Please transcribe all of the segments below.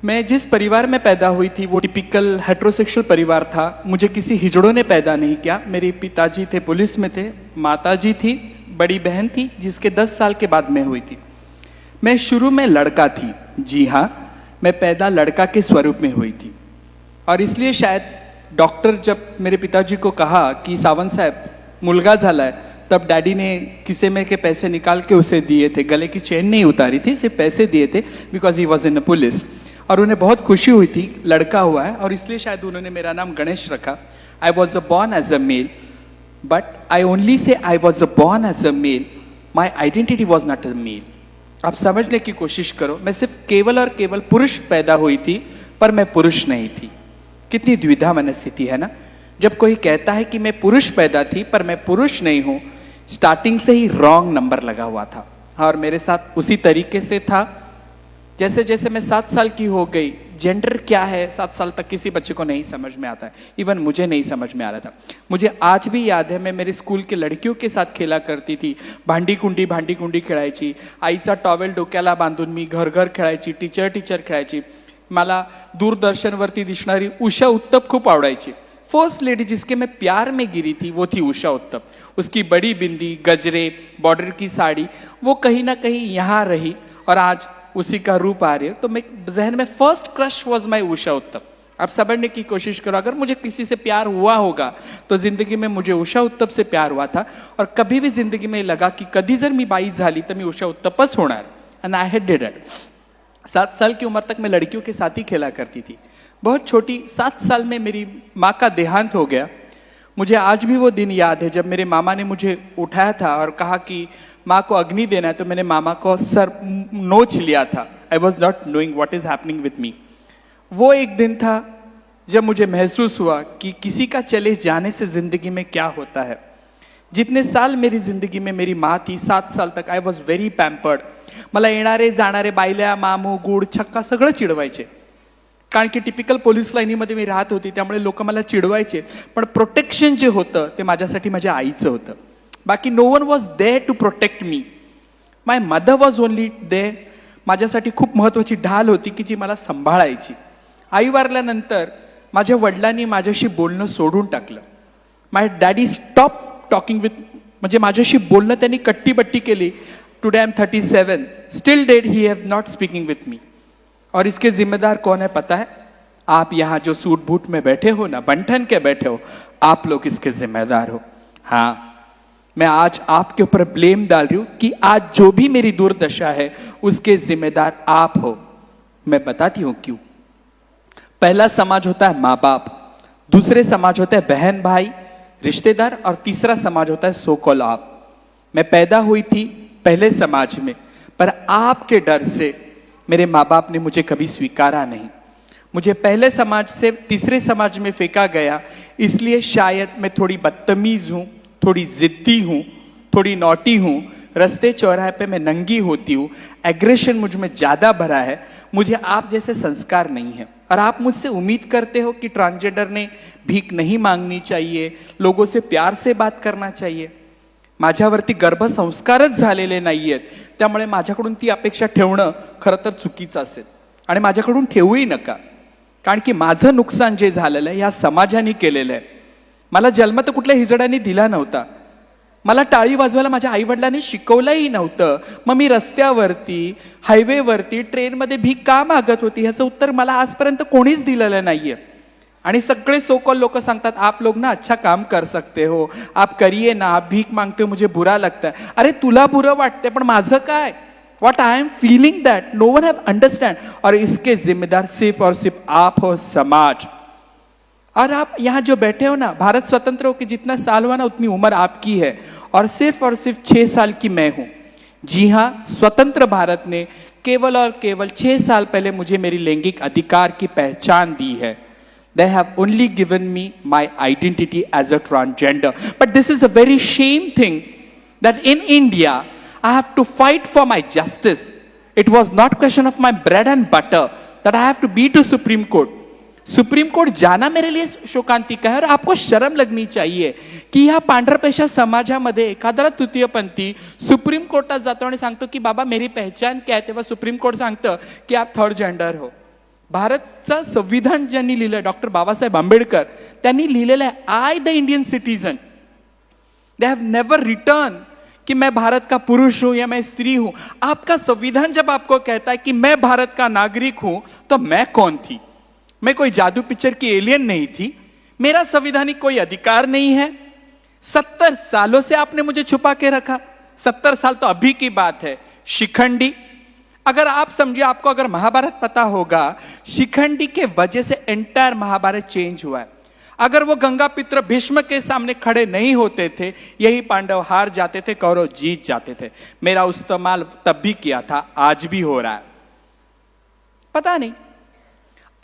मैं जिस परिवार में पैदा हुई थी वो टिपिकल हेट्रोसेक्सुअल परिवार था। मुझे किसी हिजड़ों ने पैदा नहीं किया। मेरे पिताजी थे पुलिस में थे, माताजी थी, बड़ी बहन थी जिसके 10 साल के बाद मैं हुई थी। मैं शुरू में लड़का थी, जी हाँ, मैं पैदा लड़का के स्वरूप में हुई थी। और इसलिए शायद डॉक्टर जब मेरे पिताजी को कहा कि सावंत साहब मुलगा झाला है, तब डैडी ने किसे में के पैसे निकाल के उसे दिए थे। गले की चेन नहीं उतारी थी, सिर्फ पैसे दिए थे, because he was in police. और उन्हें बहुत खुशी हुई थी लड़का हुआ है, और इसलिए शायद उन्होंने मेरा नाम गणेश रखा। I was born as a male, but I only say I was born as a male, my identity was not a male. आप समझने की कोशिश करो, मैं सिर्फ केवल और केवल पुरुष पैदा हुई थी, पर मैं पुरुष नहीं थी। कितनी द्विधा मनस्थिति है ना, जब कोई कहता है कि मैं पुरुष पैदा थी पर मैं पुरुष नहीं हूं। स्टार्टिंग से ही रॉन्ग नंबर लगा हुआ था, और मेरे साथ उसी तरीके से था। जैसे जैसे मैं 7 साल की हो गई, जेंडर क्या है 7 साल तक किसी बच्चे को नहीं समझ में आता है, इवन मुझे नहीं समझ में आ रहा था। मुझे आज भी याद है, मैं मेरे स्कूल के लड़कियों के साथ खेला करती थी, भांडी कुंडी खेळायची, आईचा टॉवेल डोक्याला बांधून मी घर घर खेळायची, टीचर खेळायची। मला दूरदर्शनवरती दिसणारी उषा उत्तप खूप आवडायची। फर्स्ट लेडी जिसके मैं प्यार में गिरी थी वो थी उषा उत्तप। उसकी बड़ी बिंदी, गजरे, बॉर्डर की साड़ी, वो कहीं ना कहीं यहाँ रही और आज उसी का रूप आ रही है। तो मैं जहन में first crush was my Usha उत्तप। आप समझने की कोशिश करो, अगर मुझे किसी से प्यार हुआ होगा तो जिंदगी में मुझे उषा उत्तप से प्यार हुआ था। और कभी भी जिंदगी में लगा कि कधी जर मी बाई झाली तर मी उषा उत्तपच होणार, and I had did it. 7 साल की उम्र तक मैं लड़कियों के साथ ही खेला करती थी। बहुत छोटी 7 साल में मेरी माँ का देहांत हो गया। मुझे आज भी वो दिन याद है जब मेरे मामा ने मुझे उठाया था और कहा कि माँ को अग्नि देना है, तो मैंने मामा को सर नोच लिया था। I was not knowing what is happening with me. वो एक दिन था जब मुझे महसूस हुआ कि किसी का चले जाने से जिंदगी में क्या होता है। जितने साल मेरी जिंदगी में मेरी माँ थी, 7 साल तक आई वॉज व्हेरी पैम्पर्ड। मला येणारे जाणारे बायल्या, मामू, गुड, छक्का सगळं चिडवायचे, कारण की टिपिकल पोलीस लाईनीमध्ये मी राहत होती, त्यामुळे लोक मला चिडवायचे। पण प्रोटेक्शन जे होतं ते माझ्यासाठी माझ्या आईचं होतं। बाकी no one was there to protect me, my mother was only there. माझ्यासाठी खूप महत्वाची ढाल होती की जी मला सांभाळायची। आई वारल्यानंतर माझ्या वडिलांनी माझ्याशी बोलणं सोडून टाकलं। My daddy stop talking with, म्हणजे माझ्याशी बोलणं त्यांनी कट्टीबट्टी केली। Today I am 37, still dead he have not speaking with me. और इसके जिम्मेदार कौन है पता है? आप यहाँ जो सूट बूट में बैठे हो ना, बंठन के बैठे हो, आप लोग इसके जिम्मेदार हो। हाँ, मैं आज आपके ऊपर ब्लेम डाल रही हूं कि आज जो भी मेरी दुर्दशा है उसके जिम्मेदार आप हो। मैं बताती हूं क्यों। पहला समाज होता है माँ बाप, दूसरे समाज होता है बहन भाई, रिश्तेदार, और तीसरा समाज होता है सो कॉल्ड आप। मैं पैदा हुई थी पहले समाज में, पर आपके डर से मेरे माँ बाप ने मुझे कभी स्वीकारा नहीं। मुझे पहले समाज से तीसरे समाज में फेंका गया, इसलिए शायद मैं थोड़ी बदतमीज हूं, थोड़ी जिद्दी हूं, थोड़ी नॉटी हूं। रास्ते चौराहे पे मैं नंगी होती हूं, एग्रेशन मुझ में ज्यादा भरा है। मुझे आप जैसे संस्कार नहीं है, और आप मुझसे उम्मीद करते हो कि ट्रांसजेंडर ने भीख नहीं मांगनी चाहिए, लोगों से प्यार से बात करना चाहिए। माझ्यावरती गर्भसंस्कारच झालेले नाहीयेत, त्यामुळे माझ्याकडून ती अपेक्षा ठेवणं खरं तर चुकीचं असेल, आणि माझ्याकडून ठेवूही नका, कारण की माझं नुकसान जे झालेलं आहे या समाजाने केलेलं आहे। मला जन्म तर कुठल्या हिजड्याने दिला नव्हता, मला टाळी वाजवायला माझ्या आईवडिलांनी शिकवलंही नव्हतं। मग मी रस्त्यावरती, हायवेवरती, ट्रेनमध्ये भीक का मागत होती ह्याचं उत्तर मला आजपर्यंत कोणीच दिलेलं नाहीये। आणि सगळे सोकॉल लोक सांगतात आप लोग ना अच्छा काम कर सकते हो, आप करिए ना, आप भीक मांगते हो, मुझे बुरा लगता है। अरे तुला बुरं वाटते, पण माझं काय? What I am feeling that no one have understand, और इसके जिम्मेदार सिर्फ और सिर्फ आप हो, समाज। और आप यहाँ जो बैठे हो ना, भारत स्वतंत्र हो के जितना साल हुआ ना उतनी उम्र आपकी है, और सिर्फ 6 साल की मैं हूं। जी हाँ, स्वतंत्र भारत ने केवल और केवल 6 साल पहले मुझे मेरी लैंगिक अधिकार की पहचान दी है। They have only given me my identity as a transgender. But this is a very shame thing that in India I have to fight for my justice. It was not question of my bread and butter that I have to be to Supreme Court. Supreme court जाना मेरे लिए शोकांतिका है। और आपको शर्म लगनी चाहिए की ह्या पांढरपेशा समाजामध्ये एखादा तृतीयपंथी सुप्रीम कोर्टात जातो आणि सांगतो की बाबा मेरी पहचान क्या है, तेव्हा सुप्रीम कोर्ट सांगतं की आप थर्ड जेंडर हो। भारतचं संविधान ज्यांनी लिहिलंय डॉक्टर बाबासाहेब आंबेडकर त्यांनी लिहिलेलं आहे I the Indian citizen. They have never return कि मैं भारत का पुरुष हूं या मैं स्त्री हूं. आपका संविधान जब आपको कहता है कि मैं भारत का नागरिक हूं तो मैं कौन थी? मैं कोई जादू पिक्चर की एलियन नहीं थी. मेरा संविधानिक कोई अधिकार नहीं है. 70 सालों से आपने मुझे छुपा के रखा. 70 साल तो अभी की बात है. शिखंडी, अगर आप समझिए, आपको अगर महाभारत पता होगा, शिखंडी के वजह से एंटायर महाभारत चेंज हुआ है. अगर वो गंगा पित्र भीष्म के सामने खड़े नहीं होते थे, यही पांडव हार जाते थे, कौरव जीत जाते थे. मेरा इस्तेमाल तब भी किया था, आज भी हो रहा है. पता नहीं.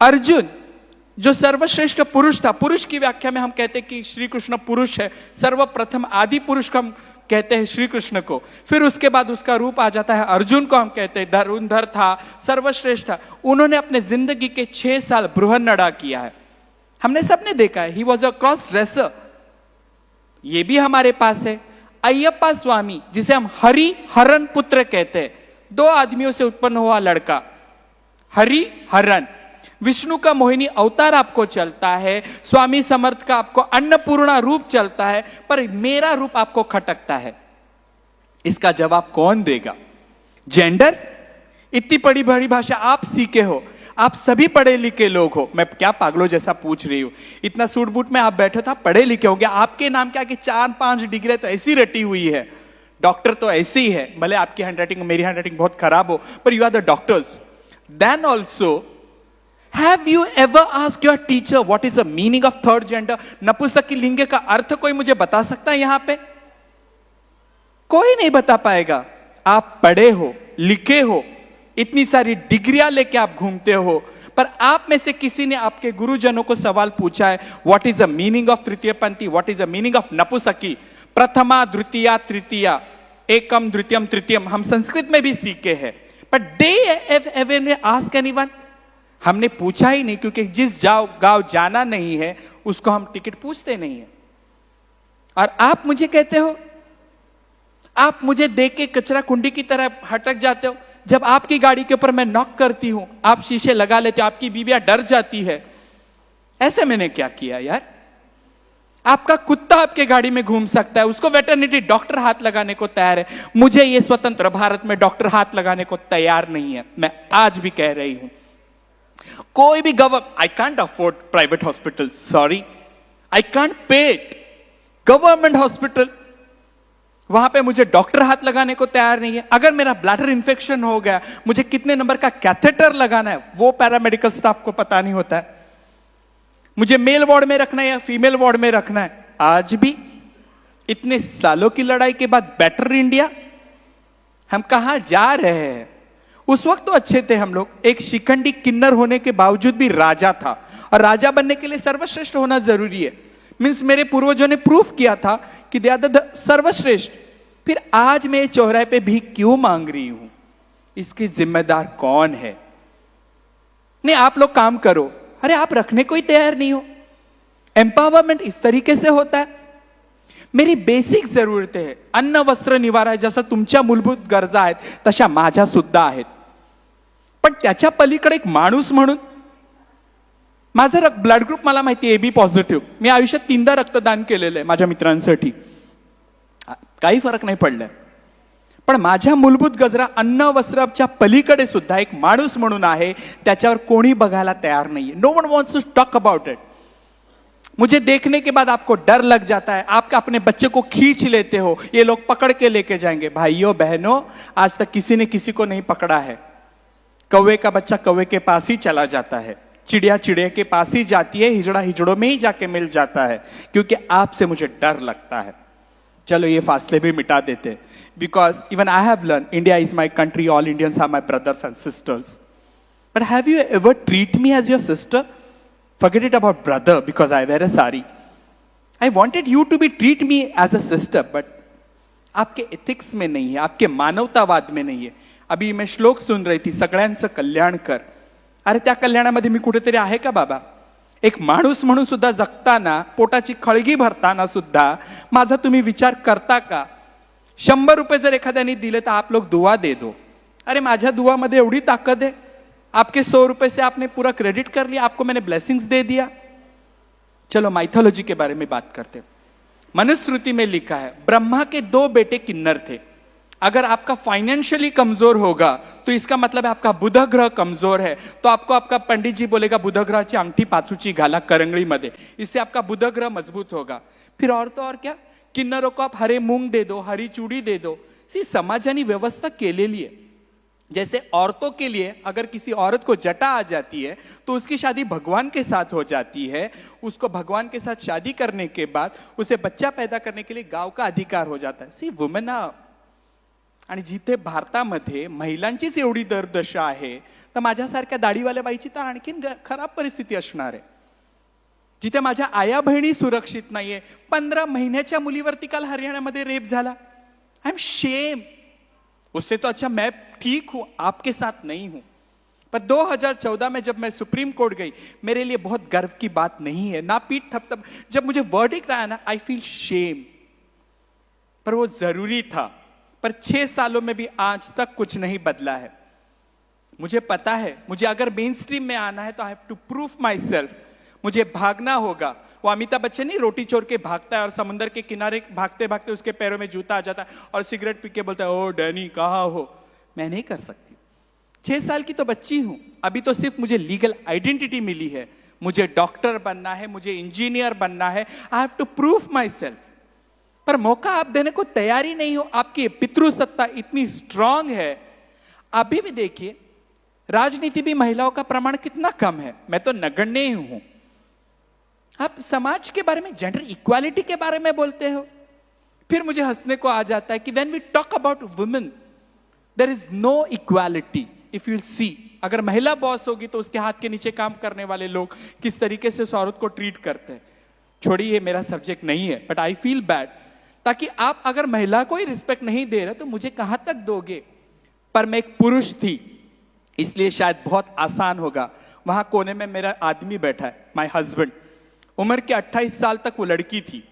अर्जुन जो सर्वश्रेष्ठ पुरुष था, पुरुष की व्याख्या में हम कहते हैं कि श्री कृष्ण पुरुष है. सर्वप्रथम आदि पुरुष को हम कहते हैं श्री कृष्ण को. फिर उसके बाद उसका रूप आ जाता है अर्जुन को हम कहते हैं. धनुर्धर था, सर्वश्रेष्ठ था. उन्होंने अपने जिंदगी के 6 साल बृहन्नड़ा किया है. हमने सबने देखा है. He was a cross dresser. ये भी हमारे पास है. अय्यप्पा स्वामी, जिसे हम हरि हरन पुत्र कहते हैं, 2 आदमियों से उत्पन्न हुआ लड़का. हरि हरन. विष्णु का मोहिनी अवतार आपको चलता है, स्वामी समर्थ का आपको अन्नपूर्णा रूप चलता है, पर मेरा रूप आपको खटकता है. इसका जवाब कौन देगा? जेंडर? इतनी बड़ी बड़ी भाषा आप सीखे हो, आप सभी पढ़े लिखे लोग हो. मैं क्या पागलों जैसा पूछ रही हूं? इतना सूट बूट में आप बैठे हो, आप पढ़े लिखे होंगे. आपके नाम क्या कि 4-5 डिग्री तो ऐसी रटी हुई है. डॉक्टर तो ऐसे ही है. भले आपकी हैंडराइटिंग मेरी हैंडराइटिंग बहुत खराब हो, पर you are the doctors. Then also, Have you ever asked your teacher what is the meaning of third gender? नपुंसक लिंग का अर्थ कोई मुझे बता सकता है यहां पे? कोई नहीं बता पाएगा. आप पढ़े हो, लिखे हो, इतनी सारी डिग्रियां लेके आप घूमते हो, पर आप में से किसी ने आपके गुरुजनों को सवाल पूछा है what is the meaning of तृतीय पंथी, what is the meaning of नपुंसकी? प्रथमा, द्वितीया, तृतीया, एकम, द्वितीयम, तृतीयम हम संस्कृत में भी सीखे हैं, but they ever ask anyone? हमने पूछा ही नहीं, क्योंकि जिस गांव जाना नहीं है उसको हम टिकट पूछते नहीं है. और आप मुझे कहते हो, आप मुझे देख के कचरा कुंडी की तरह हटक जाते हो. जब आपकी गाड़ी के ऊपर मैं नॉक करती हूं, आप शीशे लगा लेते हो, आपकी बीवियां डर जाती है. ऐसे मैंने क्या किया यार? आपका कुत्ता आपके गाड़ी में घूम सकता है, उसको वेटरनिटी डॉक्टर हाथ लगाने को तैयार है. मुझे ये स्वतंत्र भारत में डॉक्टर हाथ लगाने को तैयार नहीं है. मैं आज भी कह रही हूं, कोई भी I can't afford private hospital, sorry, I can't pay it. Government hospital, वहां पे मुझे डॉक्टर हाथ लगाने को तैयार नहीं है. अगर मेरा ब्लैडर इंफेक्शन हो गया, मुझे कितने नंबर का कैथेटर लगाना है वो पैरामेडिकल स्टाफ को पता नहीं होता है. मुझे मेल वार्ड में रखना है या फीमेल वार्ड में रखना है. आज भी इतने सालों की लड़ाई के बाद बेटर इंडिया, हम कहां जा रहे हैं? उस वक्त तो अच्छे थे हम लोग. एक शिखंडी किन्नर होने के बावजूद भी राजा था, और राजा बनने के लिए सर्वश्रेष्ठ होना जरूरी है. मींस मेरे पूर्वजों ने प्रूफ किया था कि दे आर द सर्वश्रेष्ठ. फिर आज मैं चौराहे पे भी क्यों मांग रही हूं? इसकी जिम्मेदार कौन है? नहीं, आप लोग काम करो. अरे आप रखने को ही तैयार नहीं हो. एम्पावरमेंट इस तरीके से होता है. मेरी बेसिक जरूरतें है, अन्न वस्त्र निवारा आहे, जसं तुमच्या मूलभूत गरजा आहेत तशा माझ्या सुद्धा आहेत. पण त्याच्या पलीकडे एक माणूस म्हणून, माझं ब्लड ग्रुप मला माहिती आहे एबी पॉझिटिव्ह. मी आयुष्यात 3दा रक्तदान केलेलं आहे माझ्या मित्रांसाठी. काही फरक नाही पडलाय. पण माझ्या मूलभूत गरजा अन्न वस्त्राच्या पलीकडे सुद्धा एक माणूस म्हणून आहे, त्याच्यावर कोणी बघायला तयार नाहीये. No one wants to talk about it. मुझे देखने के बाद आपको डर लग जाता है, आप अपने बच्चे को खींच लेते हो, ये लोग पकड़ के लेके जाएंगे. भाइयों बहनों, आज तक किसी ने किसी को नहीं पकड़ा है. कौवे का बच्चा कौवे के पास ही चला जाता है, चिड़िया चिड़िया के पास ही जाती है, हिजड़ा हिजड़ों में ही जाके मिल जाता है, क्योंकि आपसे मुझे डर लगता है. चलो ये फासले भी मिटा देते, because even I have learn India is my country, all Indians are my brothers and sisters. But have you ever treat me as your sister? Forget it about brother because I wear a sari. I wanted you to be treat me as a sister, but आपके ethics में नहीं है, आपके मानवतावाद में नहीं है. अभी मैं श्लोक सुन रही थी, सगळ्यांचं कल्याण कर. अरे त्या कल्याणामध्ये मी कुठेतरी आहे का बाबा? एक माणूस म्हणून सुद्धा जगताना, पोटाची खळगी भरताना सुद्धा माझा तुम्ही विचार करता का? 100 रुपये जर एखाद्याने दिले तर आप लोग दुआ दे दो. अरे माझ्या दुआमध्ये एवढी ताकद आहे, आपके 100 रुपए से आपने पूरा क्रेडिट कर लिया, आपको मैंने ब्लेसिंग्स दे दिया। चलो माइथोलॉजी के बारे में बात करते हैं। मनुस्मृति में लिखा है ब्रह्मा के 2 बेटे किन्नर थे। अगर आपका फाइनेंशियली कमजोर होगा तो इसका मतलब है आपका बुध ग्रह कमजोर है, तो आपको आपका पंडित जी बोलेगा बुध ग्रहाची अंगठी पाचूची घाला करंगळीमध्ये, इससे आपका बुध ग्रह मजबूत होगा। फिर और तो और क्या, किन्नरों को आप हरे मूंग दे दो, हरी चूड़ी दे दो। सी समाजानी व्यवस्था केलेली आहे। जैसे औरतों के लिए अगर किसी औरत को जटा आ जाती है तो उसकी शादी भगवान के साथ हो जाती है, उसको भगवान के साथ शादी करने के बाद उसे बच्चा पैदा करने के लिए गाव का अधिकार हो जाता है। सी वुमेन। आणि जिथे भारतामध्ये महिलांचीच एवढी दरदशा आहे तर माझ्यासारख्या दाढीवाल्या बाईची तर आणखीन खराब परिस्थिती असणार आहे। जिथे माझ्या आया बहिणी सुरक्षित नाहीये, 15 महिन्याच्या मुलीवरती काल हरियाणामध्ये रेप झाला। I am shame. उससे तो अच्छा मैं ठीक हूं, आपके साथ नहीं हूं। पर 2014 में जब मैं सुप्रीम कोर्ट गई, मेरे लिए बहुत गर्व की बात नहीं है, ना पीठ थपथप। जब मुझे वर्डिक्ट आया ना, आई फील शेम। पर वो जरूरी था। पर 6 सालों में भी आज तक कुछ नहीं बदला है। मुझे पता है मुझे अगर मेन स्ट्रीम में आना है तो I have to prove myself. मुझे भागना होगा। वो अमिताभ बच्चन नहीं रोटी चोर के भागता है और समुद्र के किनारे भागते भागते उसके पैरों में जूता आ जाता है और सिगरेट पी के बोलता है ओ डैनी कहाँ हो। मैं नहीं कर सकती। 6 साल की तो बच्ची हूं, अभी तो सिर्फ मुझे लीगल आइडेंटिटी मिली है। मुझे डॉक्टर बनना है, मुझे इंजीनियर बनना है। I have to prove myself. पर मौका आप देने को तैयारी नहीं हो। आपकी पितृसत्ता इतनी स्ट्रांग है। अभी भी देखिए राजनीति भी महिलाओं का प्रमाण कितना कम है। मैं तो नगण्य ही हूं। आप समाज के बारे में, जेंडर इक्वालिटी के बारे में बोलते हो। फिर मुझे हंसने को आ जाता है कि when we talk about women there is no equality. If you see, अगर महिला बॉस होगी तो उसके हाथ के नीचे काम करने वाले लोग किस तरीके से उस औरत को ट्रीट करते हैं। छोड़िए, मेरा सब्जेक्ट नहीं है, बट आई फील बैड। ताकि आप अगर महिला को ही रिस्पेक्ट नहीं दे रहे तो मुझे कहां तक दोगे। पर मैं एक पुरुष थी, इसलिए शायद बहुत आसान होगा। वहां कोने में मेरा आदमी बैठा है, माय हस्बैंड। उम्र के 28 साल तक वो लड़की थी।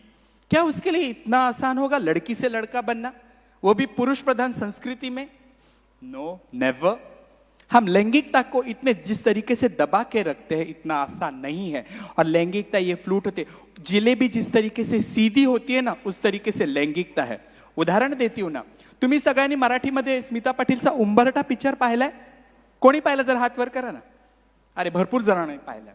क्या उसके लिए इतना आसान होगा लड़की से लड़का बनना, वो भी पुरुष प्रधान संस्कृति में? No, never. हम लैंगिकता को इतने जिस तरीके से दबा के रखते हैं इतना आसान नहीं है। और लैंगिकता ये फ्लूट होते, जिलेबी जिस तरीके से सीधी होती है ना, उस तरीके से लैंगिकता है। उदाहरण देती हूं ना, तुम्ही सगळ्यांनी मराठीमध्ये स्मिता पाटीलचा उंबरठा पिक्चर पाहिलाय? कोणी पाहिला जर हात वर करा ना। अरे भरपूर जणांनी पाहिलाय।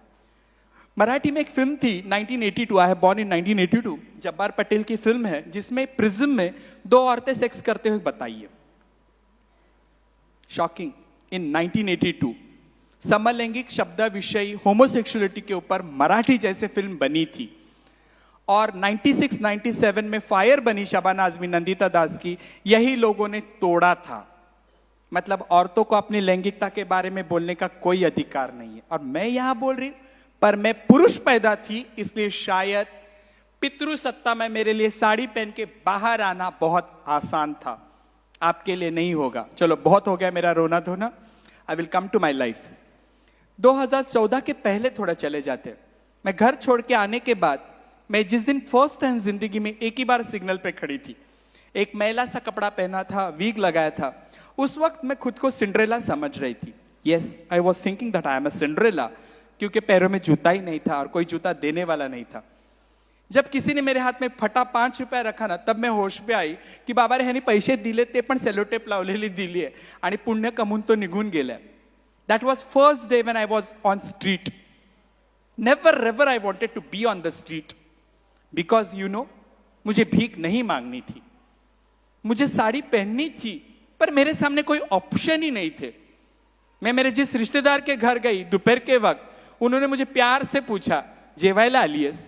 मराठी में एक फिल्म थी 1982, I have born in 1982। Jabbar Patel की फिल्म है जिसमें प्रिज्म में 2 औरतें सेक्स करते हुए बताइए। शॉकिंग। इन 1982 समलैंगिक शब्द विषयी होमोसेक्सुअलिटी के ऊपर मराठी जैसे फिल्म बनी थी। और 96-97 में फायर बनी शबाना आजमी, नंदिता दास की, यही लोगों ने तोड़ा था। मतलब औरतों को अपनी लैंगिकता के बारे में बोलने का कोई अधिकार नहीं है। और मैं यहां बोल रही हूं, पर मैं पुरुष पैदा थी, इसलिए शायद पितृसत्ता में मेरे लिए साड़ी पहन के बाहर आना बहुत आसान था। आपके लिए नहीं होगा। चलो बहुत हो गया मेरा रोना धोना। I will come to my life. 2014 के पहले थोड़ा चले जाते। मैं घर छोड़ के आने के बाद मैं जिस दिन फर्स्ट टाइम जिंदगी में एक ही बार सिग्नल पे खड़ी थी, एक मैला सा कपड़ा पहना था, वीग लगाया था, उस वक्त मैं खुद को सिंड्रेला समझ रही थी। Yes, I was thinking that I am a Cinderella, क्योंकि पैरों में जूता ही नहीं था और कोई जूता देने वाला नहीं था। जब किसी ने मेरे हाथ में फटा 5 रुपया रखा ना, तब मैं होश पे आई की बाबा रे ह्यानी पैसे दिले, ते पण सेलोटेप लावलेली दिली आहे आणि पुण्य कमवून तो निघून गेलाय। That was first day when I was on street. Never ever I wanted to be on the street, because you know, मुझे भीख नहीं मांगनी थी, मुझे साड़ी पहननी थी, पर मेरे सामने कोई ऑप्शन ही नहीं थे। मैं मेरे जिस रिश्तेदार के घर गई दोपहर के वक्त, उन्होंने मुझे प्यार से पूछा जेवायला आलीयस?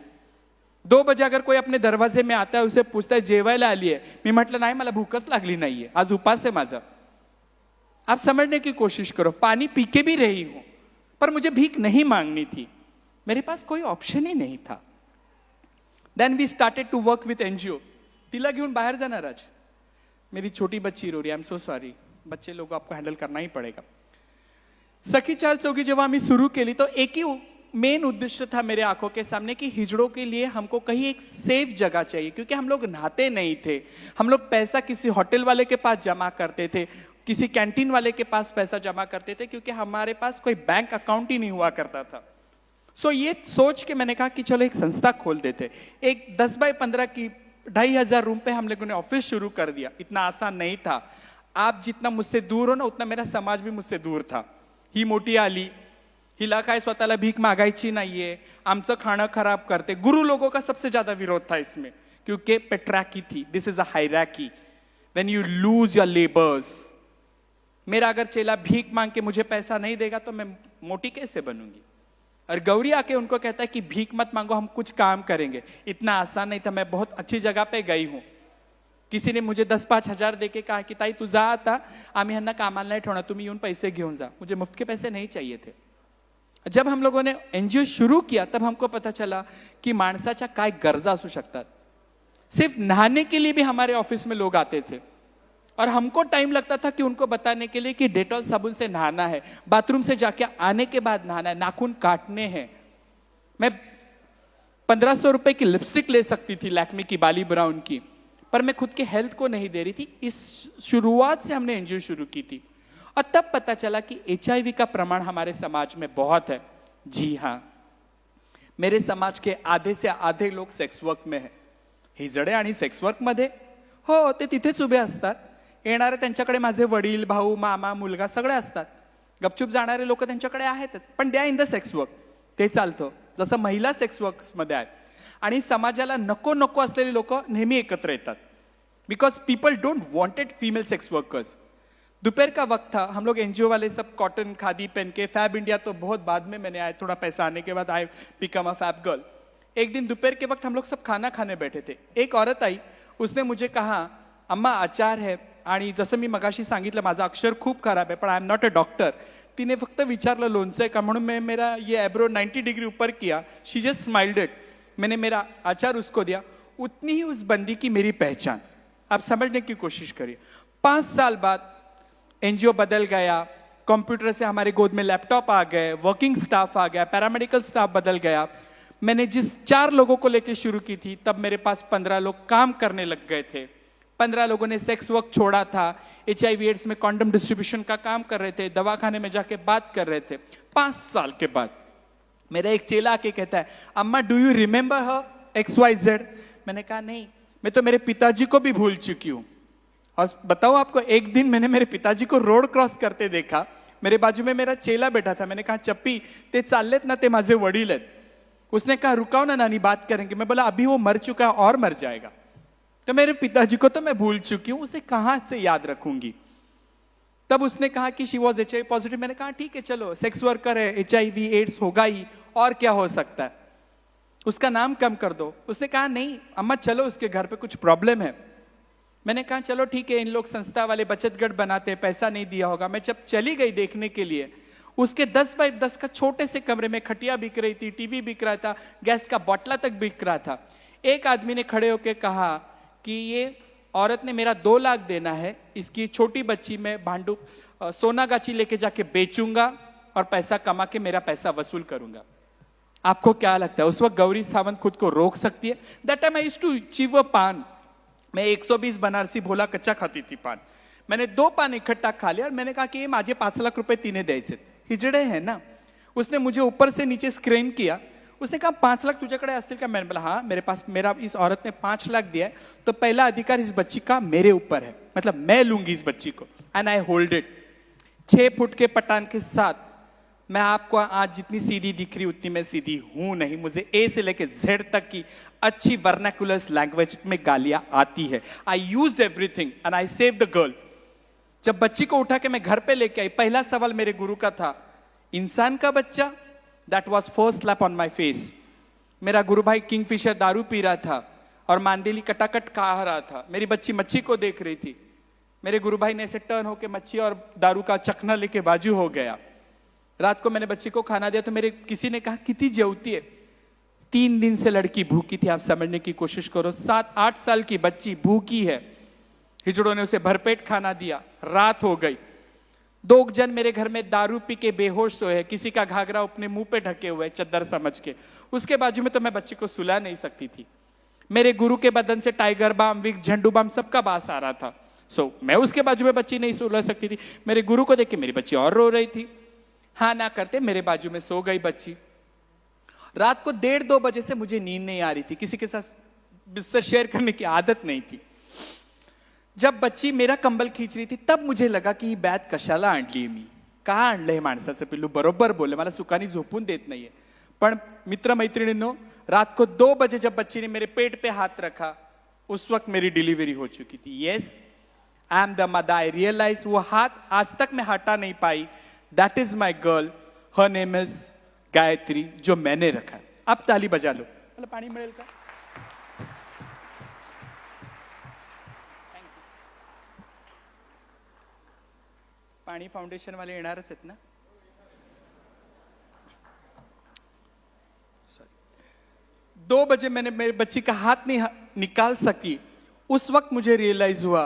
2 बजे अगर कोई अपने दरवाजे में आता है, उसे पूछता है जेवायला आली है? मी म्हटलं नाही, मला भूकच लागली नाहीये, आज उपास है माझा। आप समझने की कोशिश करो, पानी पी के भी रही हूं, पर मुझे भीख नहीं मांगनी थी, मेरे पास कोई ऑप्शन ही नहीं था। Then we started to work with NGO. तिला घेऊन बाहर जाणार आज, मेरी छोटी बच्ची रो रही है, आई एम सो सॉरी, बच्चे लोगों आपको हैंडल करना ही पड़ेगा। सखी 4 चौकी जेव्हा आम्ही सुरू केली तो एक ही मेन उद्देश्य था मेरे आंखों के सामने कि हिजड़ों के लिए हमको कहीं एक सेफ जगह चाहिए, क्योंकि हम लोग नहाते नहीं थे। हम लोग पैसा किसी होटल वाले के पास जमा करते थे, किसी कैंटीन वाले के पास पैसा जमा करते थे, क्योंकि हमारे पास कोई बैंक अकाउंट ही नहीं हुआ करता था। सो ये सोच के मैंने कहा कि चलो एक संस्था खोल देते। एक 10 बाय 15 की 2,500 रूम पे हम लोगों ने ऑफिस शुरू कर दिया। इतना आसान नहीं था। आप जितना मुझसे दूर हो ना, उतना मेरा समाज भी मुझसे दूर था। ही मोठी आली, हिला काय स्वतःला भीक मागायची नाहीये, आमचं खाणं खराब करते, गुरु लोगों का सबसे ज्यादा विरोध था इसमें, क्योंकि पेट्राकी थी। This is a hierarchy, when you lose your labours. मेरा अगर चेला भीख मांग के मुझे पैसा नहीं देगा तो मैं मोटी कैसे बनूंगी? और गौरी आके उनको कहता है कि भीख मत मांगो, हम कुछ काम करेंगे। इतना आसान नहीं था। मैं बहुत अच्छी जगह पे गई हूं। किसी ने मुझे 10-5 हजार देके कहा कि ताई तू जा आता, आम्ही ह्यांना कामाला नाही ठेवणार, तुम्ही येऊन पैसे घेऊन जा। मुझे मुफ्त के पैसे नहीं चाहिए थे। जब हम लोगों ने एनजीओ शुरू किया तब हमको पता चला कि माणसाच्या काय गरजा असू शकतात। सिर्फ नहाने के लिए भी हमारे ऑफिस में लोग आते थे, और हमको टाइम लगता था कि उनको बताने के लिए कि डेटॉल साबुन से नहाना है, बाथरूम से जाके आने के बाद नहाना है, नाखून काटने हैं। मैं 1500 रुपए की लिपस्टिक ले सकती थी लैक्मे की बाली ब्राउन की, पर मैं खुद के हेल्थ को नहीं दे रही थी। इस शुरुआत से हमने एनजीओ शुरू की थी, और तब पता चला कि HIV का प्रमाण हमारे समाज में बहुत है। जी हाँ, मेरे समाज के आधे से आधे लोग सेक्स वर्क में है। हिजडे आणि सेक्स वर्क मध्ये हो, ते तिथेच उभे असतात। येणारे त्यांच्याकडे माझे वडील, भाऊ, मामा, मुलगा सगळे असतात। गपचूप जाणारे लोक त्यांच्याकडे आहेतच, पण they are in the sex work, ते चालतं। जसं महिला सेक्स वर्क्स मध्ये आहेत, आणि समाजाला नको नको असलेली लोक नेहमी एकत्र येतात, because people don't wanted female sex workers. दोपहर का वक्त था, हम लोग एनजीओ वाले सब कॉटन खादी पहन के, फैब इंडिया तो बहुत बाद में मैंने आया, थोड़ा पैसा आने के बाद I become a fab girl. एक दिन दोपहर के वक्त हम लोग सब खाना खाने बैठे थे। एक औरत आई, उसने मुझे कहा अम्मा आचार है, आणि जसं मी मगाशी सांगितलं माझं अक्षर खूप खराब आहे, पण I am not a doctor. तिने फक्त विचारलं लोणचं आहे का, म्हणून मैं मेरा ये एब्रो 90 डिग्री ऊपर किया। She just smiled it. मैंने मेरा आचार उसको दिया। उतनी ही उस बंदी की मेरी पहचान। आप समझने की कोशिश करिए। 5 साल बाद एनजीओ बदल गया, कंप्यूटर से हमारे गोद में लैपटॉप आ गए, वर्किंग स्टाफ आ गया, पैरामेडिकल स्टाफ बदल गया। मैंने जिस 4 लोगों को लेकर शुरू की थी, तब मेरे पास 15 लोग काम करने लग गए थे। 15 लोगों ने सेक्स वर्क छोड़ा था, HIV एड्स में कॉन्डम डिस्ट्रीब्यूशन का काम कर रहे थे, दवाखाने में जाके बात कर रहे थे। 5 साल के बाद मेरा एक चेला आके कहता है, अम्मा do you remember her XYZ? मैंने कहा नहीं, मैं तो मेरे पिताजी को भी भूल चुकी हूं। और बताओ आपको, एक दिन मैंने मेरे पिताजी को रोड क्रॉस करते देखा। मेरे बाजू में मेरा चेला बैठा था। मैंने कहा चप्पी ते चाललेत ना, ते माझे वडील आहेत। उसने कहा रुकाओ ना नानी, बात करेंगे। मैं बोला अभी वो मर चुका है और मर जाएगा। तो मेरे पिताजी को तो मैं भूल चुकी हूं, उसे कहां से याद रखूंगी। तब उसने कहा कि शी वॉज HIV पॉजिटिव। मैंने कहा ठीक है चलो, सेक्स वर्कर है, HIV एड्स होगा ही, और क्या हो सकता है, उसका नाम कम कर दो। उसने कहा नहीं अम्मा चलो, उसके घर पे कुछ प्रॉब्लम है। मैंने कहा चलो ठीक है, इन लोग संस्था वाले बचत गढ़ बनाते, पैसा नहीं दिया होगा। मैं जब चली गई देखने के लिए, उसके 10 बाय 10 का छोटे से कमरे में खटिया बिक रही थी, टीवी बिक रहा था, गैस का बॉटला तक बिक रहा था। एक आदमी ने खड़े होकर कहा कि ये औरत ने मेरा 2 लाख देना है, इसकी छोटी बच्ची में भांडू सोना गाची लेके जाके बेचूंगा और पैसा कमा के मेरा पैसा वसूल करूंगा। आपको क्या लगता है उस वक्त गौरी सावंत खुद को रोक सकती है? That time I used to chew a paan. मैं 120 बनारसी भोला कच्चा खाती थी पान। मैंने 2 पान इकट्ठा खा लिया और मैंने कहा कि ये माझे 5 लाख रुपए तिने द्यायचे। हिजड़े है ना। उसने मुझे ऊपर से नीचे स्क्रीन किया। उसने कहा 5 लाख तुझ्याकडे असतील का? मैंने बोला हाँ मेरे पास, मेरा इस औरत ने 5 लाख दिया है, तो पहला अधिकार इस बच्ची का मेरे ऊपर है, मतलब मैं लूंगी इस बच्ची को, and I hold it. 6 foot के पठान के साथ मैं आपको आज जितनी सीधी दिख रही उतनी मैं सीधी हूं नहीं। मुझे A से लेके Z तक की अच्छी वर्नाकुलर लैंग्वेज में गालियां आती है। I used everything and I save the girl. जब बच्ची को उठा के मैं घर पे लेके आई, पहला सवाल मेरे गुरु का था, इंसान का बच्चा? That was first slap on my face. मेरा गुरु भाई किंगफिशर दारू पी रहा था और मांदेली कटाकट खा रहा था। मेरी बच्ची मच्छी को देख रही थी। मेरे गुरु भाई ने ऐसे टर्न होके मच्छी और दारू का चखना लेके बाजू हो गया। रात को मैंने बच्ची को खाना दिया तो मेरे किसी ने कहा कितनी जेवती है। 3 दिन से लड़की भूखी थी। आप समझने की कोशिश करो, 7-8 साल की बच्ची भूखी है। हिजड़ों ने उसे भरपेट खाना दिया। रात हो गई। 2 जन मेरे घर में दारू पी के बेहोश सोए हैं। किसी का घाघरा अपने मुंह पे ढके हुए चद्दर समझ के। उसके बाजू में तो मैं बच्ची को सुला नहीं सकती थी। मेरे गुरु के बदन से टाइगर बाम, विक्स, झंडू बाम सबका बास आ रहा था। मैं उसके बाजू में बच्ची नहीं सुलझ सकती थी। मेरे गुरु को देख के मेरी बच्ची और रो रही थी। हाँ ना करते मेरे बाजू में सो गई बच्ची। रात को 1:30-2 बजे से मुझे नींद नहीं आ रही थी, किसी के साथ बिस्तर शेयर करने की आदत नहीं थी। जब बच्ची मेरा कंबल खींच रही थी तब मुझे लगा की ही बॅग कशाला आणली मी, का आणलंय माणसाचं पिल्लू, बरोबर बोले, मला सुखानी झोपून देत नाहीये। पण मित्र मैत्रिणींनो, रात को 2 बजे जब बच्ची ने मेरे पेट पे हाथ रखा उस वक्त मेरी डिलीवरी हो चुकी थी। Yes, I am the mother. I realize वो हाथ आज तक मैं हटा नहीं पाई। That is my girl, her name is Gayatri, जो मैंने रखा। अब ताली बजा लो। मला पाणी मिळेल का? पाणी फाउंडेशन वाले येणारच आहेत ना? 2 बजे मैंने मेरी बच्ची का हाथ नहीं निकाल सकी। उस वक्त मुझे रियलाइज हुआ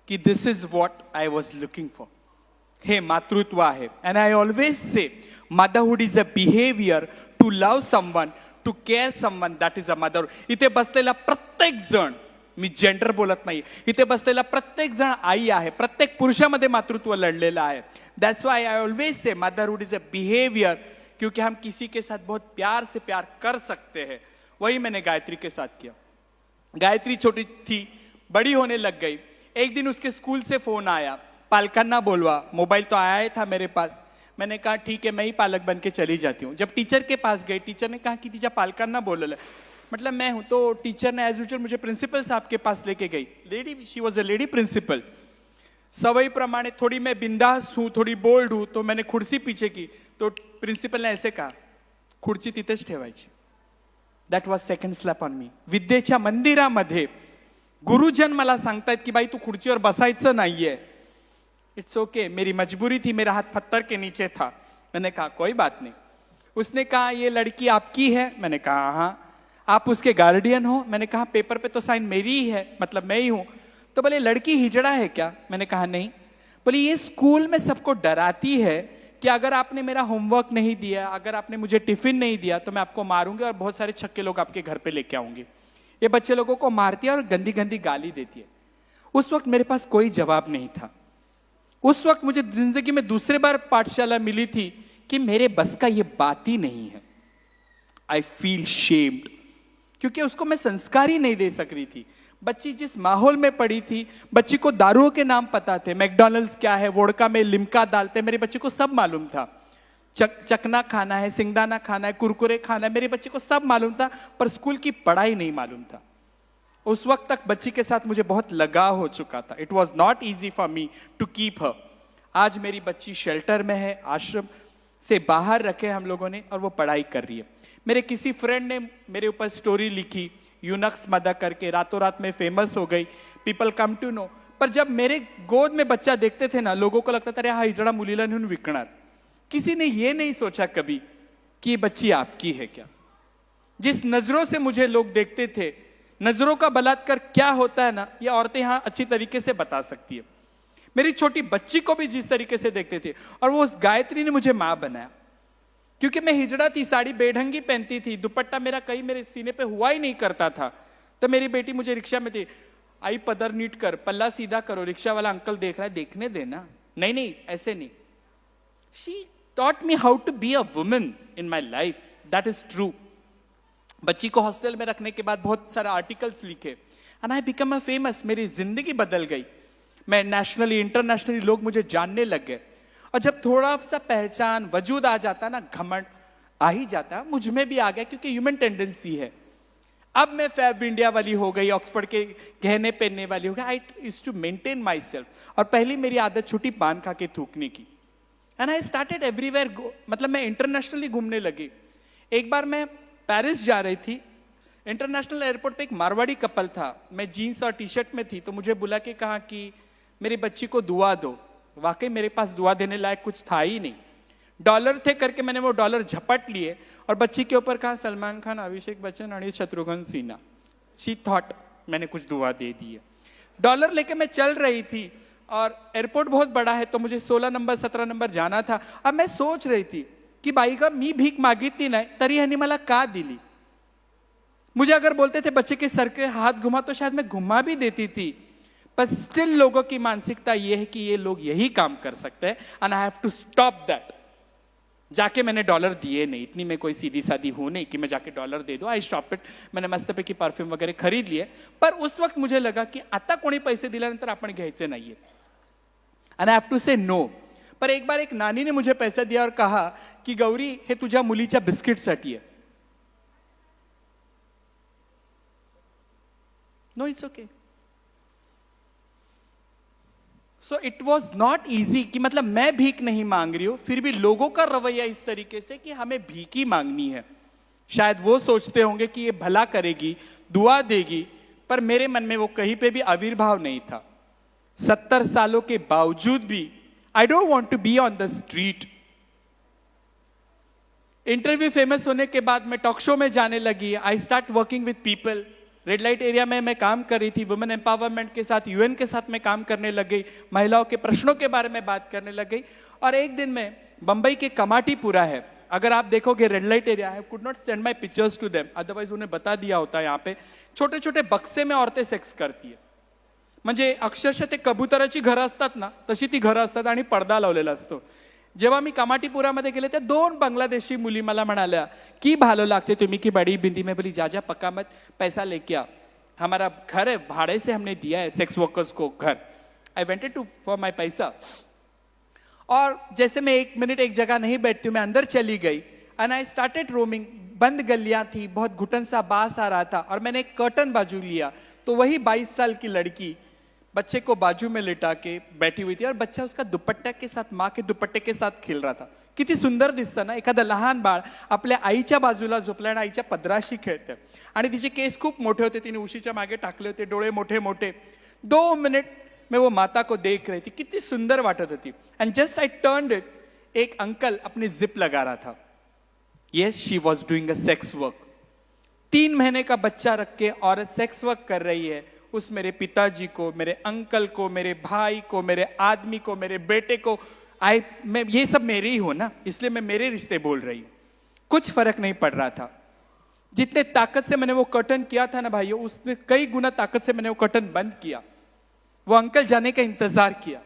कि this is what I was looking for. हे मातृत्व आहे। And I always say motherhood is a behaviour to love someone, to care someone, that is a mother. इथे बसलेला प्रत्येक जण, मी जेंडर बोलत नाही, इथे बसलेला प्रत्येक जण आई आहे। प्रत्येक पुरुषामध्ये मातृत्व लढलेलं आहे। That's why I always say motherhood is a behaviour, क्योंकि हम किसी के साथ बहुत प्यार से प्यार कर सकते हैं। वही मैंने गायत्री के साथ किया। गायत्री छोटी थी, बड़ी होने लग गई। एक दिन उसके स्कूल से फोन आया, पालकांना बोलवा। मोबाइल तो आया ही था मेरे पास। मैंने कहा ठीक है, मैं ही पालक बन के चली जाती हूँ। जब टीचर के पास गई, टीचर ने कहा कि तिच्या पालकांना बोलवलं। मतलब मैं हूं, तो टीचर ने एज यूजुअल मुझे प्रिंसिपल साहब के पास लेके गई। Lady, she was a lady principal. सवई प्रमाणे थोड़ी मैं बिंदास हूं, थोड़ी बोल्ड हूं, तो मैंने खुर्ची पीछे की, तो प्रिंसिपल ने ऐसे कहा, खुर्ची तिथेच ठेवायची। That was second slap on me. विद्येच्या मंदिरामध्ये गुरुजन मला सांगतायत की बाई तू खुर्चीवर बसायचं नाहीये। इट्स ओके, मेरी मजबूरी थी, मेरा हाथ पत्थर के नीचे था। मैंने कहा कोई बात नहीं। उसने कहा ये लड़की आपकी है? मैंने कहा हाँ। आप उसके गार्डियन हो? मैंने कहा पेपर पे तो साइन मेरी ही है, मतलब मैं ही हूं। तो बोले लड़की हिजड़ा है क्या? मैंने कहा नहीं। बोले ये स्कूल में सबको डराती है कि अगर आपने मेरा होमवर्क नहीं दिया, अगर आपने मुझे टिफिन नहीं दिया तो मैं आपको मारूंगी और बहुत सारे छक्के लोग आपके घर पे लेके आऊंगी। ये बच्चे लोगों को मारती है और गंदी गंदी गाली देती है। उस वक्त मेरे पास कोई जवाब नहीं था। उस वक्त मुझे जिंदगी में दूसरे बार पाठशाला मिली थी कि मेरे बस का ये बात ही नहीं है। आई फील शेम्ड, क्योंकि उसको मैं संस्कार ही नहीं दे सक रही थी। बच्ची जिस माहौल में पड़ी थी, बच्ची को दारुओं के नाम पता थे, मैकडॉनल्ड्स क्या है, वोडका में लिम्का डालते, मेरे बच्चे को सब मालूम था। चकना खाना है, सिंगदाना खाना है, कुरकुरे खाना है, मेरे बच्चे को सब मालूम था, पर स्कूल की पढ़ाई नहीं मालूम था। उस वक्त तक बच्ची के साथ मुझे बहुत लगाव हो चुका था। It was not easy for me to keep her. आज मेरी बच्ची शेल्टर में है, आश्रम से बाहर रखे हम लोगों ने, और वो पढ़ाई कर रही है। मेरे किसी फ्रेंड ने मेरे ऊपर स्टोरी लिखी, यूनक्स मदा करके, रातों रात में फेमस हो गई, पीपल कम टू नो। पर जब मेरे गोद में बच्चा देखते थे ना, लोगों को लगता था अरे हा हिजड़ा मुलीला नेऊन विकणार। किसी ने ये नहीं सोचा कभी कि ये बच्ची आपकी है क्या। जिस नजरों से मुझे लोग देखते थे, नजरों का बलात्कार क्या होता है ना, ये औरतें यहां अच्छी तरीके से बता सकती है। मेरी छोटी बच्ची को भी जिस तरीके से देखते थे, और वो उस गायत्री ने मुझे मां बनाया। क्योंकि मैं हिजड़ा थी, साड़ी बेढंगी पहनती थी, दुपट्टा मेरा कहीं मेरे सीने पे हुआ ही नहीं करता था। तो मेरी बेटी मुझे रिक्शा में थी, आई पदर नीट कर, पल्ला सीधा करो, रिक्शा वाला अंकल देख रहा है, देखने देना, नहीं नहीं ऐसे नहीं। She taught me how to be a woman in my life, that is true. बच्ची को हॉस्टल में रखने के बाद बहुत सारे आर्टिकल्स लिखे, and I become a famous. मेरी जिंदगी बदल गई। मैं नेशनली इंटरनेशनली लोग मुझे जानने लग गए। और जब थोड़ा सा पहचान वजूद आ जाता ना, घमंड आ ही जाता, मुझ में भी आ गया, क्योंकि ह्यूमन टेंडेंसी है। अब मैं फैब इंडिया वाली हो गई, ऑक्सफोर्ड के गहने पहनने वाली हो गई। I used to maintain myself. और पहली मेरी आदत छुट्टी पान खा के थूकने की। एंड आई स्टार्टेड एवरीवेयर, मतलब मैं इंटरनेशनली घूमने लगी। एक बार मैं पेरिस जा रही थी, इंटरनेशनल एयरपोर्ट पे एक मारवाड़ी कपल था। मैं जीन्स और टी शर्ट में थी, तो मुझे बुला के कहा कि मेरी बच्ची को दुआ दो। वाकई मेरे पास दुआ देने लायक कुछ था ही नहीं। डॉलर थे करके मैंने वो डॉलर झपट लिए और बच्ची के ऊपर कहा सलमान खान, अभिषेक बच्चन और शत्रुघ्न सिन्हा। शी थॉट मैंने कुछ दुआ दे दी है। डॉलर लेके मैं चल रही थी, और एयरपोर्ट बहुत बड़ा है, तो मुझे 16 नंबर 17 नंबर जाना था। अब मैं सोच रही थी की बाई का मी भीक मागितली नाही तरी ह्यांनी मला का दिली। मुझे अगर बोलते थे बच्चे के सर के हाथ घुमा, तो शायद मैं घुमा भी देती थी, पर स्टिल लोगों की मानसिकता ये है कि ये लोग यही काम कर सकते हैं, and I have to stop that. जाके मैंने डॉलर दिए नहीं, इतनी मैं कोई सीधी सादी हूं नहीं कि मैं जाके डॉलर दे दूं। I stop it. मैंने मस्तपैकी परफ्यूम वगैरह खरीद लिए, पर उस वक्त मुझे लगा की आता कोणी पैसे दिल्यानंतर आपण घ्यायचे नाहीये, एंड आई हैव टू से नो। पर एक बार एक नानी ने मुझे पैसा दिया और कहा की गौरी हे तुझ्या मुलीच्या बिस्किटसाठी आहे। No, it's okay. So it was not easy कि मतलब मैं भीख नहीं मांग रही हूं, फिर भी लोगों का रवैया इस तरीके से कि हमें भीख ही मांगनी है। शायद वो सोचते होंगे कि ये भला करेगी, दुआ देगी, पर मेरे मन में वो कहीं पे भी आविर्भाव नहीं था। 70 सालों के बावजूद भी I don't want to be on the street. Interview famous होने के बाद मैं टॉक शो में जाने लगी। I start working with people. Red light area में मैं काम कर रही थी, वुमेन एम्पावरमेंट के साथ, यूएन के साथ मैं काम करने लग गई, महिलाओं के प्रश्नों के बारे में बात करने लग गई। और एक दिन में बंबई के कमाटीपुरा है, अगर आप देखोगे red light area, I could not send my pictures to them, otherwise उन्हें बता दिया होता है। यहाँ पे छोटे छोटे बक्से में औरतें सेक्स करती है, म्हणजे अक्षरशः ते कबुतराची घरं असतात ना, तशी ती घरं असतात आणि पडदा लावलेला असतो। जेव्हा मी कमाटीपुरामध्ये गेले त्या 2 बांग्लादेशी मुली मला म्हणाल्या की भालो लागते तुम्ही की बड़ी बिंदी में, बोली जा जा पक्का मत, पैसा लेके आ, हमारा घर है, भाड़े से हमने दिया है सेक्स वर्कर्स को घर। आई वेंटेड टू फॉर माई पैसा, और जैसे मैं 1 मिनट एक जगह नहीं बैठती हूँ, मैं अंदर चली गई एंड आई स्टार्टेड रोमिंग। बंद गलियां थी, बहुत घुटन सा बास आ रहा था, और मैंने एक कर्टन बाजू लिया तो वही 22 साल की लड़की बच्चे को बाजू में लिटा के बैठी हुई थी, और बच्चा उसका दुपट्टा के साथ, माँ के दुपट्टे के साथ खेल रहा था। किती सुंदर दिसतं ना, एखादं लहान बाळ आपल्या आईच्या बाजूला झोपलं आणि आईच्या पदराशी खेळतं, आणि तिचे केस खूप मोठे होते, तिने उशीच्या मागे टाकले होते, डोळे मोठे मोठे। 2 मिनट में वो माता को देख रही थी, कितनी सुंदर वाटत होती। And just I turned it, एक अंकल अपनी जिप लगा रहा था। Yes, she was doing a sex work. 3 महीने का बच्चा रख के औरत सेक्स वर्क कर रही है। उस मेरे पिताजी को, मेरे अंकल को, मेरे भाई को, मेरे आदमी को, मेरे बेटे को, मैं ये सब मेरे ही हो ना, इसलिए मैं मेरे रिश्ते बोल रही हूं। कुछ फर्क नहीं पड़ रहा था। जितने ताकत से मैंने वो कर्टन किया था ना भाइयों, उसने कई गुना ताकत से मैंने वो कर्टन बंद किया। वो अंकल जाने का इंतजार किया।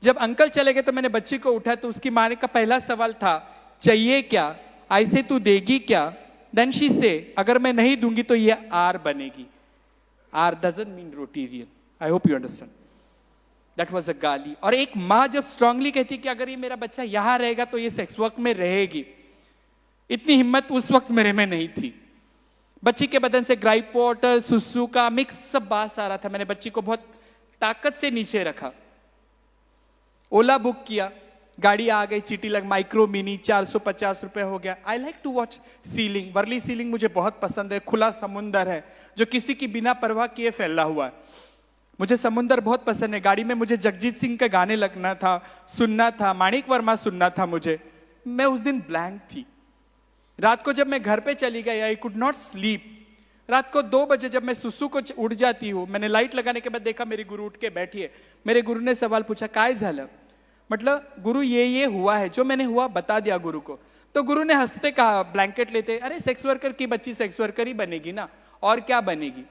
जब अंकल चले गए तो मैंने बच्ची को उठाया, तो उसकी माँ का पहला सवाल था, चाहिए क्या, ऐसे तू देगी क्या? देन शी से, अगर मैं नहीं दूंगी तो ये आर बनेगी। R doesn't mean roti, I hope you understand. That was a गाली। और एक माँ जब स्ट्रांगली कहती कि अगर ये मेरा बच्चा यहां रहेगा तो ये सेक्स वर्क में रहेगी, इतनी हिम्मत उस वक्त मेरे में नहीं थी। बच्ची के बदन से ग्राइप वाटर, सुसु का मिक्स सब बास आ रहा था। मैंने बच्ची को बहुत ताकत से नीचे रखा, ओला बुक किया, गाड़ी आ गई, चीटी लग, माइक्रो मिनी 450 रुपए हो गया। I like to watch sea link, Worli sea link मुझे बहुत पसंद है। खुला समुंदर है जो किसी की बिना परवाह किए फैला हुआ है, मुझे समुंदर बहुत पसंद है। गाड़ी में मुझे जगजीत सिंह के गाने लगना था, सुनना था, माणिक वर्मा सुनना था मुझे। मैं उस दिन ब्लैंक थी। रात को जब मैं घर पे चली गई, आई कुड नॉट स्लीप। रात को 2 बजे जब मैं सुसु को उठ जाती हूँ, मैंने लाइट लगाने के बाद देखा मेरी गुरु उठ के बैठी है। मेरे गुरु ने सवाल पूछा, काय झालं? मतलब गुरु ये हुआ है, जो मैंने हुआ बता दिया गुरु को। तो गुरु ने हंसते कहा, ब्लैंकेट लेते, अरे सेक्स वर्कर की बच्ची सेक्स वर्कर ही बनेगी ना, और क्या बनेगी?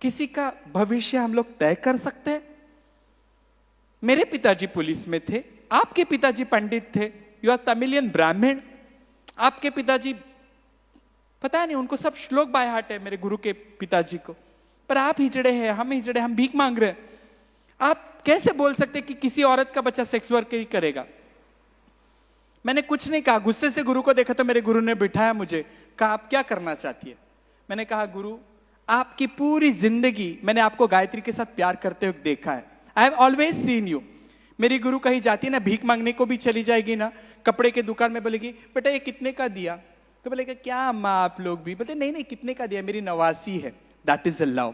किसी का भविष्य हम लोग तय कर सकते हैं? मेरे पिताजी पुलिस में थे, आपके पिताजी पंडित थे, यू आर तमिलियन ब्राह्मण, आपके पिताजी पता नहीं, उनको सब श्लोक बाय हार्ट है मेरे गुरु के पिताजी को। पर आप हिजड़े हैं, हम हिजड़े, हम भीख मांग रहे हैं। आप कैसे बोल सकते कि किसी औरत का बच्चा सेक्स वर्क ही करेगा? मैंने कुछ नहीं कहा, गुस्से से गुरु को देखा तो मेरे गुरु ने बिठाया मुझे, कहा आप क्या करना चाहती है? मैंने कहा गुरु, आपकी पूरी जिंदगी मैंने आपको गायत्री के साथ प्यार करते हुए देखा है। I have always seen you. मेरी गुरु कहीं जाती है ना, भीख मांगने को भी चली जाएगी ना, कपड़े के दुकान में बोलेगी, बेटा ये कितने का दिया? तो बोलेगा क्या अम्मा आप लोग भी? बोलते नहीं नहीं, कितने का दिया? मेरी नवासी है। That is a love.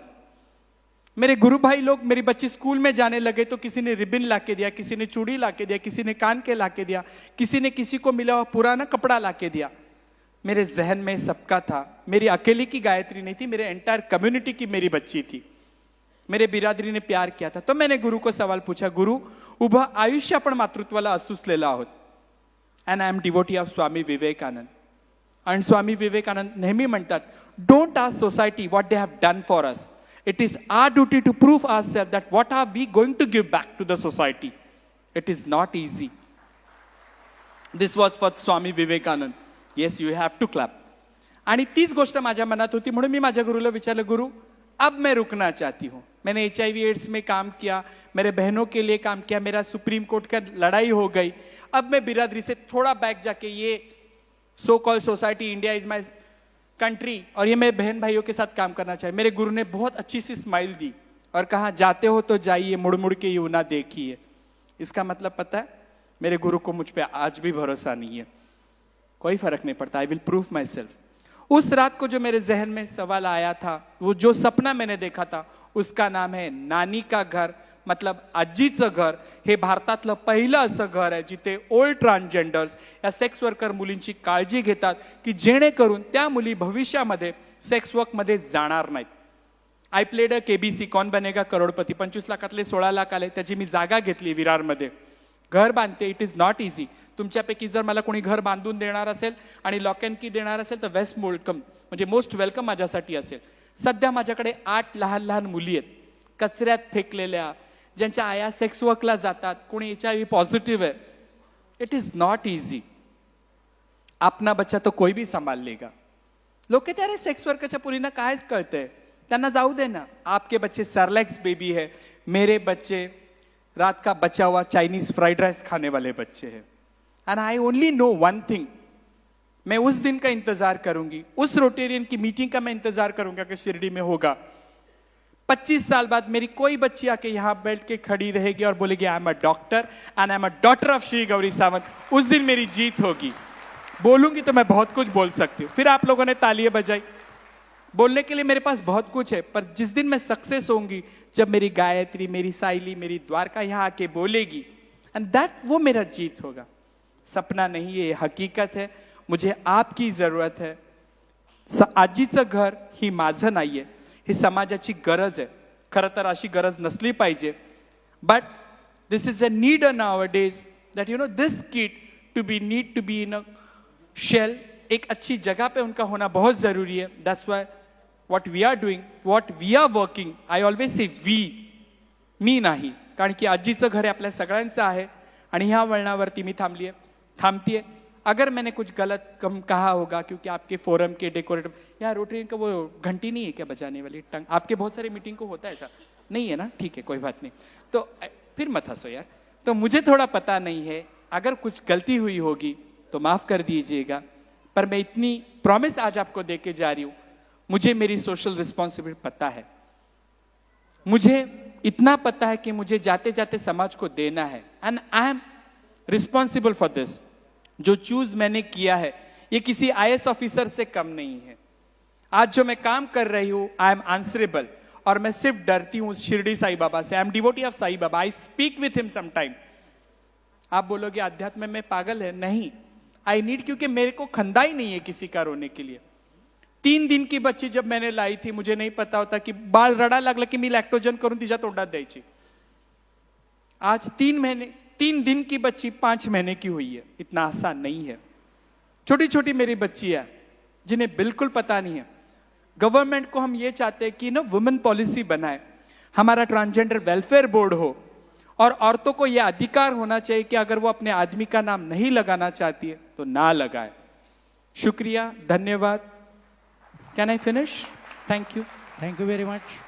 मेरे गुरु भाई लोग, मेरी बच्ची स्कूल में जाने लगे तो किसी ने रिबन लाके दिया, किसी ने चूड़ी लाके दिया, किसी ने कान के लाके दिया, किसी ने किसी को मिला हुआ पुराना कपड़ा लाके दिया। मेरे जहन में सबका था, मेरी अकेली की गायत्री नहीं थी, मेरे एंटायर कम्युनिटी की मेरी बच्ची थी। मेरे बिरादरी ने प्यार किया था। तो मैंने गुरु को सवाल पूछा, गुरु उभं आयुष्य आपण मातृत्वाला असूसलेलं आहोत, and I am devotee of Swami Vivekananda. आणि स्वामी विवेकानंद नेहमी म्हणतात, don't ask society what they have done for us, It is our duty to prove ourselves that what are we going to give back to the society. It is not easy. This was for Swami Vivekanand. Yes, you have to clap. आणि तीच गोष्ट माझ्या मनात होती म्हणून मी माझ्या गुरुला विचारलं, गुरु अब मैं रुकना चाहती हूँ. मैंने HIV एड्स में काम किया, मेरे बहनों के लिए काम किया, मेरा सुप्रीम कोर्ट का लड़ाई हो गई. अब मैं बिरादरी से थोड़ा बैक जाके ये so called society India is my country और ये मेरे बहन भाइयों के साथ काम करना चाहिए. मेरे गुरु ने बहुत अच्छी सी स्माइल दी और कहा, जाते हो तो जाइए, मुड़ मुड़ के यूं ना देखिए. इसका मतलब पता है, मेरे गुरु को मुझ पे आज भी भरोसा नहीं है. कोई फर्क नहीं पड़ता, I will prove my self. उस रात को जो मेरे जहन में सवाल आया था, वो जो सपना मैंने देखा था, उसका नाम है नानी का घर, मतलब आजीचं घर. हे भारतातलं पहिलं असं घर आहे जिथे ओल्ड ट्रान्सजेंडर्स या सेक्स वर्कर मुलींची काळजी घेतात की जेणेकरून त्या मुली भविष्यामध्ये सेक्स वर्क मध्ये जाणार नाहीत. आय प्लेड अ KBC, कौन बनेगा करोडपती. 25 लाखातले 16 लाख आले, त्याची मी जागा घेतली विरारमध्ये. घर बांधते. It is not easy. तुमच्यापैकी जर मला कोणी घर बांधून देणार असेल आणि लॉक अँड की देणार असेल तर वेस्ट वेलकम, म्हणजे मोस्ट वेलकम माझ्यासाठी असेल. सध्या माझ्याकडे 8 लहान लहान मुली आहेत, कचऱ्यात फेकलेल्या, ज्यांच्या आया सेक्स वर्कला जातात, कोणी HIV पॉझिटिव्ह आहे. It is not easy. अपना बच्चा तो कोई भी संभाल लेगा. लोक कहते अरे सेक्स वर्करच्या पुरींना कायच कळतंय, त्यांना जाऊ दे ना. आपके बच्चे सरलैक्स बेबी है, मेरे बच्चे रात का बचा हुआ चाइनीज फ्राइड राइस खाने वाले बच्चे हैं. And I only know one thing, मैं उस दिन का इंतजार करूंगी, उस रोटेरियन की मीटिंग का मैं इंतजार करूंगा कि शिरडी में होगा. 25 साल बाद मेरी कोई बच्ची आके यहां बैठ के खड़ी रहेगी और बोलेगी I am a doctor and I am a daughter of Shri Gauri Sawant. उस दिन मेरी जीत होगी. बोलूंगी तो मैं बहुत कुछ बोल सकती हूँ. फिर आप लोगों ने तालियां बजाई. बोलने के लिए मेरे पास बहुत कुछ है, पर जिस दिन मैं सक्सेस होंगी, जब मेरी गायत्री, मेरी साइली, मेरी द्वारका यहां आके बोलेगी, एंड दैट वो मेरा जीत होगा. सपना नहीं, ये हकीकत है. मुझे आपकी जरूरत है. आजीचं घर ही माझं नाहीये, ही समाजाची गरज आहे. खरं तर अशी गरज नसली पाहिजे, but this is a need nowadays that you know this kid to be need to be in a shell. एक अच्छी जगह पे उनका होना बहुत जरूरी है. That's why what we are doing, what we are working, I always say we, मी नाही, कारण की आजीचं घर हे आपल्या सगळ्यांचं आहे. आणि ह्या वळणावरती मी थांबतीये. अगर मैंने कुछ गलत कम कहा होगा, क्योंकि आपके फोरम के डेकोरेटर, यहाँ रोटरी का वो घंटी नहीं है क्या बजाने वाली टंग? आपके बहुत सारे मीटिंग को होता है ऐसा? नहीं है ना, ठीक है, कोई बात नहीं. तो फिर मत हंसो यार. तो मुझे थोड़ा पता नहीं है, अगर कुछ गलती हुई होगी तो माफ कर दीजिएगा. पर मैं इतनी प्रॉमिस आज आपको देके जा रही हूं, मुझे मेरी सोशल रिस्पॉन्सिबिलिटी पता है. मुझे इतना पता है कि मुझे जाते जाते समाज को देना है, and I am responsible for this. जो चूज मैंने किया है ये किसी IAS ऑफिसर से कम नहीं है. आज जो मैं काम कर रही हूं, आई एम आंसरेबल. और मैं सिर्फ डरती हूं शिरडी साई बाबा से. I am devotee of Sai Baba. I speak with him sometime. आप बोलोगे अध्यात्म में पागल है, नहीं. आई नीड, क्योंकि मेरे को खंदा ही नहीं है किसी का रोने के लिए. 3 दिन की बच्ची जब मैंने लाई थी, मुझे नहीं पता होता की बाळ रडा लागला की मी लॅक्टोजन करून तिच्या तोंडात द्यायची. आज 3 दिन की बच्ची 5 महीने की हुई है. इतना आसान नहीं है. छोटी छोटी मेरी बच्ची है जिन्हें बिल्कुल पता नहीं है. गवर्नमेंट को हम ये चाहते हैं कि ना वुमेन पॉलिसी बनाए, हमारा ट्रांसजेंडर वेलफेयर बोर्ड हो, और औरतों को यह अधिकार होना चाहिए कि अगर वो अपने आदमी का नाम नहीं लगाना चाहती है तो ना लगाए. शुक्रिया, धन्यवाद. Can I finish? Thank you. Thank you very much.